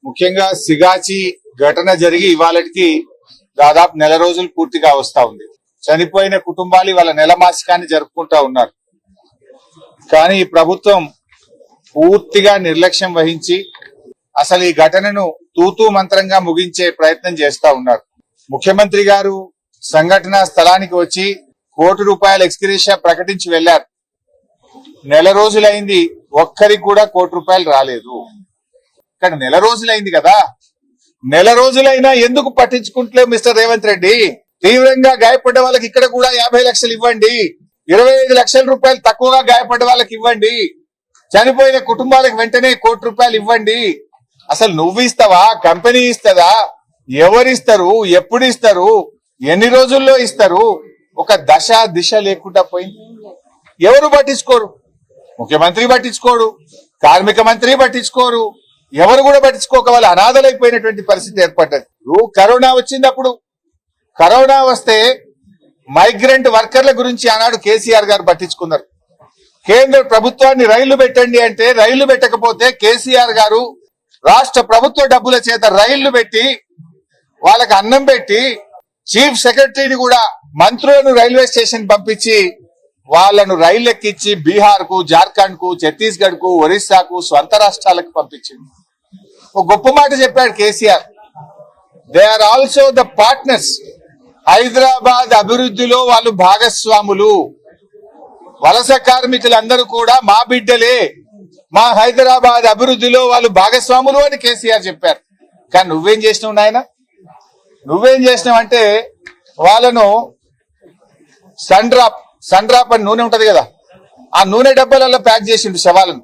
ముఖ్యంగా సిగాచి ఘటన జరిగి ఇవాళకి దాదాపు నెల రోజులు పూర్తిగా వస్తా ఉంది. చనిపోయిన కుటుంబాలు వాళ్ళ నెల మాసికాన్ని జరుపుకుంటా ఉన్నారు. కానీ ఈ ప్రభుత్వం పూర్తిగా నిర్లక్ష్యం వహించి అసలు ఈ ఘటనను తూతూ మంత్రంగా ముగించే ప్రయత్నం చేస్తా ఉన్నారు. ముఖ్యమంత్రి గారు సంఘటన స్థలానికి వచ్చి ₹1 ఎక్స్గ్రేషియా ప్రకటించి వెళ్లారు. నెల రోజులైంది, ఒక్కరికి కూడా ₹1 రాలేదు. ఇక్కడ నెల రోజులైంది కదా, నెల రోజులైనా ఎందుకు పట్టించుకుంటలేవు మిస్టర్ రేవంత్ రెడ్డి? తీవ్రంగా గాయపడ్డ వాళ్ళకి ఇక్కడ కూడా 50 లక్షలు ఇవ్వండి, 25 లక్షల రూపాయలు తక్కువగా గాయపడ్డ వాళ్ళకి ఇవ్వండి, చనిపోయిన కుటుంబాలకు వెంటనే ₹1 ఇవ్వండి. అసలు నువ్వు ఇస్తావా, కంపెనీ ఇస్తుందా, ఎవరిస్తారు, ఎప్పుడు ఇస్తారు, ఎన్ని రోజుల్లో ఇస్తారు? ఒక దశ దిశ లేకుండా పోయింది. ఎవరు పట్టించుకోరు, ముఖ్యమంత్రి పట్టించుకోడు, కార్మిక మంత్రి పట్టించుకోరు, ఎవరు కూడా పట్టించుకోక వాళ్ళు అనాథలైపోయినటువంటి పరిస్థితి ఏర్పడ్డది. కరోనా వచ్చినప్పుడు, కరోనా వస్తే మైగ్రెంట్ వర్కర్ల గురించి ఆనాడు కేసీఆర్ గారు పట్టించుకున్నారు. కేంద్ర ప్రభుత్వాన్ని రైళ్లు పెట్టండి అంటే రైళ్లు పెట్టకపోతే కేసీఆర్ గారు రాష్ట్ర ప్రభుత్వ డబ్బుల చేత రైళ్లు పెట్టి వాళ్ళకి అన్నం పెట్టి చీఫ్ సెక్రటరీని కూడా మంత్రులను రైల్వే స్టేషన్ పంపించి వాళ్లను రైలు ఎక్కించి బీహార్ కు, జార్ఖండ్ కు, ఛత్తీస్గఢ్ కు, ఒరిస్సాకు, స్వంత రాష్ట్రాలకు పంపించింది. ఒక గొప్ప మాట చెప్పాడు KCR, they are also the partners. Hyderabad అభివృద్ధిలో వాళ్ళు భాగస్వాములు. వలస కార్మికులందరూ కూడా మా బిడ్డలే, మా హైదరాబాద్ అభివృద్ధిలో వాళ్ళు భాగస్వాములు అని కేసీఆర్ చెప్పారు. కానీ నువ్వేం చేసినావు నాయన? నువ్వేం చేసినావు అంటే వాళ్ళను సన్ డ్రాప్ అని నూనె ఉంటది కదా, ఆ నూనె డబ్బాలలో ప్యాక్ చేసిండు శవాలను.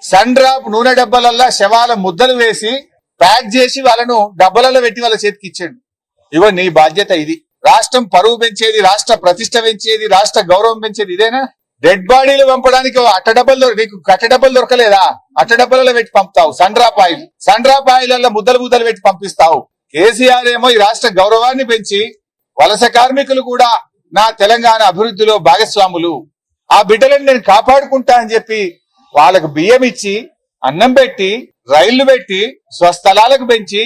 సన్ డ్రాప్ నూనె డబ్బాలలో శవాల ముద్దలు వేసి ప్యాక్ చేసి వాళ్ళను డబ్బాలలో పెట్టి వాళ్ళ చేతికి ఇచ్చాడు. ఇవో నీ బాధ్యత ఇది. రాష్ట్రం పరువు పెంచేది, రాష్ట్ర ప్రతిష్ట పెంచేది, రాష్ట్ర గౌరవం పెంచేది ఇదేనా? డెడ్ బాడీలు పంపడానికి నీకు కట్టడబ్బలు దొరకలేదా? అట్టడబ్బలలో పెట్టి పంపుతావు. సన్ డ్రాప్ ఆయిల్ ముద్దలు పెట్టి పంపిస్తావు. కేసీఆర్ ఏమో ఈ రాష్ట్ర గౌరవాన్ని పెంచి వలస కార్మికులు కూడా నా తెలంగాణ అభివృద్ధిలో భాగస్వాములు, ఆ బిడ్డలను నేను కాపాడుకుంటా అని చెప్పి వాళ్ళకు బియ్యం ఇచ్చి, అన్నం పెట్టి, రైళ్లు పెట్టి, స్వస్థలాలకు పెంచి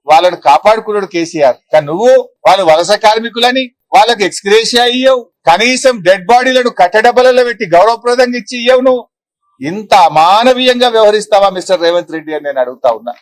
వాళ్ళను కాపాడుకున్నాడు కేసీఆర్. కానీ నువ్వు వాళ్ళు వలస కార్మికులని వాళ్ళకి ఎక్స్గ్రేషియా ఇయ్యవు, కనీసం డెడ్ బాడీలను కట్టడబ్బలలో పెట్టి గౌరవప్రదంగా ఇచ్చి ఇయ్యవు. నువ్వు ఇంత అమానవీయంగా వ్యవహరిస్తావా మిస్టర్ రేవంత్ రెడ్డి అని నేను అడుగుతా ఉన్నా.